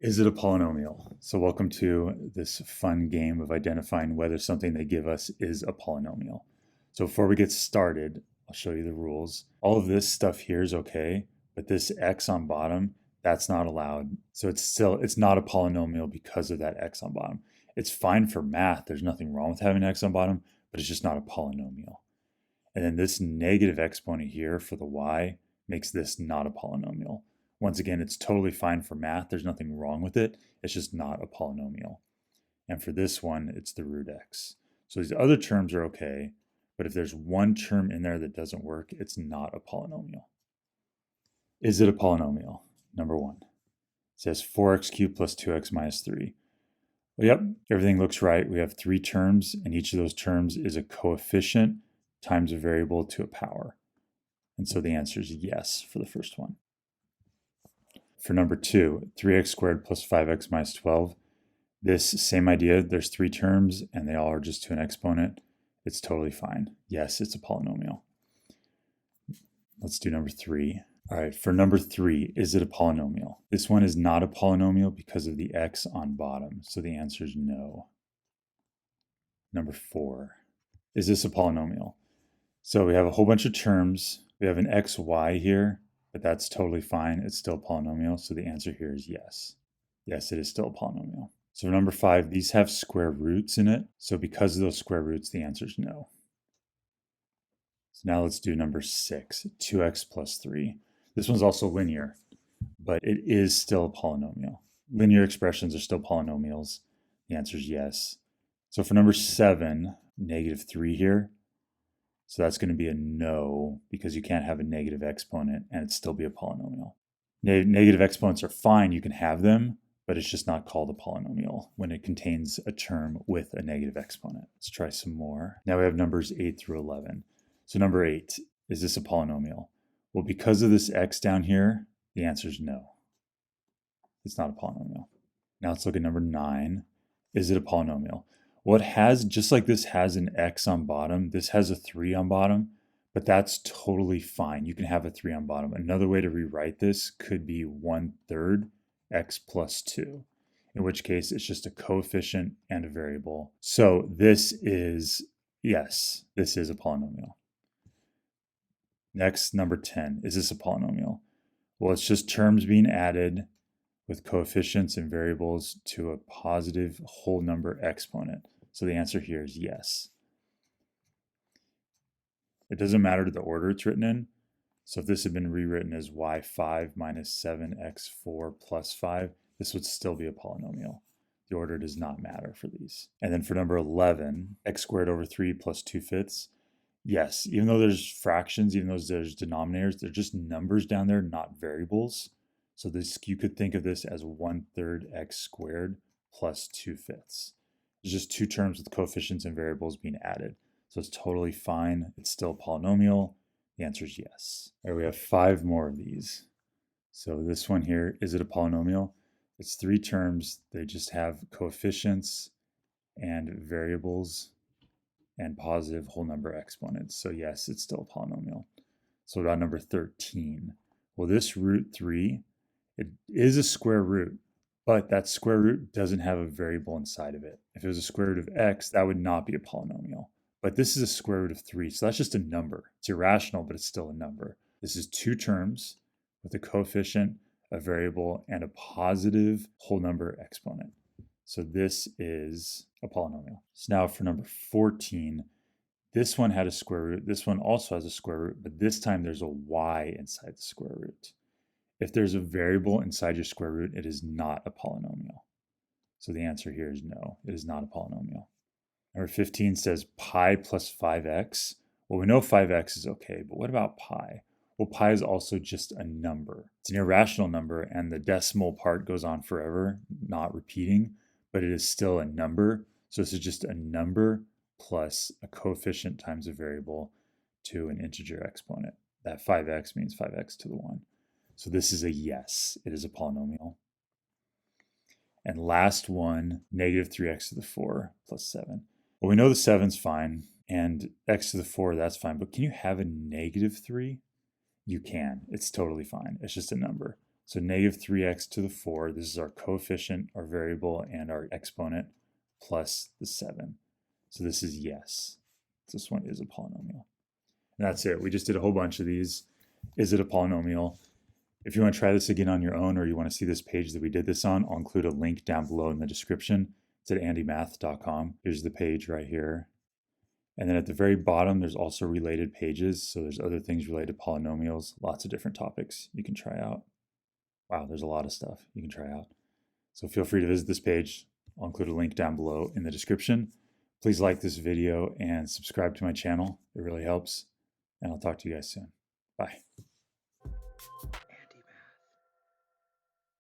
Is it a polynomial? So welcome to this fun game of identifying whether something they give us is a polynomial. So before we get started, I'll show you the rules. All of this stuff here is okay, but this x on bottom, that's not allowed. So it's not a polynomial because of that x on bottom. It's fine for math. There's nothing wrong with having x on bottom, but it's just not a polynomial. And then this negative exponent here for the y makes this not a polynomial. Once again, it's totally fine for math. There's nothing wrong with it. It's just not a polynomial. And for this one, it's the root x. So these other terms are okay, but if there's one term in there that doesn't work, it's not a polynomial. Is it a polynomial? Number one. It says 4x cubed plus 2x minus 3. Well, yep, everything looks right. We have three terms, and each of those terms is a coefficient times a variable to a power. And so the answer is yes for the first one. For number two, 3x squared plus 5x minus 12. This same idea, there's three terms and they all are just to an exponent. It's totally fine. Yes, it's a polynomial. Let's do number three. All right, for number three, is it a polynomial? This one is not a polynomial because of the x on bottom, so the answer is no. Number four, is this a polynomial? So we have a whole bunch of terms. We have an xy here, but that's totally fine. It's still a polynomial, so the answer here is yes. Yes, it is still a polynomial. So for number five, these have square roots in it. So because of those square roots, the answer is no. So now let's do number six, 2x plus 3. This one's also linear, but it is still a polynomial. Linear expressions are still polynomials. The answer is yes. So for number seven, negative 3 here. So that's going to be a no because you can't have a negative exponent and it'd still be a polynomial. Negative exponents are fine, you can have them, but it's just not called a polynomial when it contains a term with a negative exponent. Let's try some more. Now we have numbers 8 through 11. So number 8, is this a polynomial? Well, because of this x down here, the answer is no. It's not a polynomial. Now let's look at number 9. Is it a polynomial? Well, it has, just like this has an x on bottom, this has a 3 on bottom, but that's totally fine. You can have a 3 on bottom. Another way to rewrite this could be 1/3 x plus 2, in which case it's just a coefficient and a variable. So this is, yes, this is a polynomial. Next, number 10, is this a polynomial? Well, it's just terms being added with coefficients and variables to a positive whole number exponent. So the answer here is yes. It doesn't matter the order it's written in. So if this had been rewritten as y5 minus 7x4 plus 5, this would still be a polynomial. The order does not matter for these. And then for number 11, x squared over 3 plus 2/5. Yes, even though there's fractions, even though there's denominators, they're just numbers down there, not variables. So this, you could think of this as 1/3 x squared plus 2/5. There's just two terms with coefficients and variables being added. So it's totally fine. It's still a polynomial. The answer is yes. All right, we have 5 more of these. So this one here, is it a polynomial? It's 3 terms. They just have coefficients and variables and positive whole number exponents. So yes, it's still a polynomial. So about number 13. Well, this root 3, it is a square root, but that square root doesn't have a variable inside of it. If it was a square root of x, that would not be a polynomial. But this is a square root of 3, so that's just a number. It's irrational, but it's still a number. This is 2 terms with a coefficient, a variable, and a positive whole number exponent. So this is a polynomial. So now for number 14, this one had a square root. This one also has a square root, but this time there's a y inside the square root. If there's a variable inside your square root, it is not a polynomial. So the answer here is no, it is not a polynomial. Number 15 says pi plus 5x. Well, we know 5x is okay, but what about pi? Well, pi is also just a number. It's an irrational number, and the decimal part goes on forever, not repeating, but it is still a number. So this is just a number plus a coefficient times a variable to an integer exponent. That 5x means 5x to the 1. So this is a yes, it is a polynomial. And last one, negative 3x to the 4 plus 7. Well, we know the 7's fine, and x to the 4, that's fine, but can you have a negative 3? You can. It's totally fine. It's just a number. So negative 3x to the 4, this is our coefficient, our variable, and our exponent, plus the 7. So this is yes. This one is a polynomial. And that's it. We just did a whole bunch of these. Is it a polynomial? If you want to try this again on your own, or you want to see this page that we did this on, I'll include a link down below in the description. It's at andymath.com. Here's the page right here. And then at the very bottom, there's also related pages. So there's other things related to polynomials, lots of different topics you can try out. Wow, there's a lot of stuff you can try out. So feel free to visit this page. I'll include a link down below in the description. Please like this video and subscribe to my channel. It really helps. And I'll talk to you guys soon. Bye.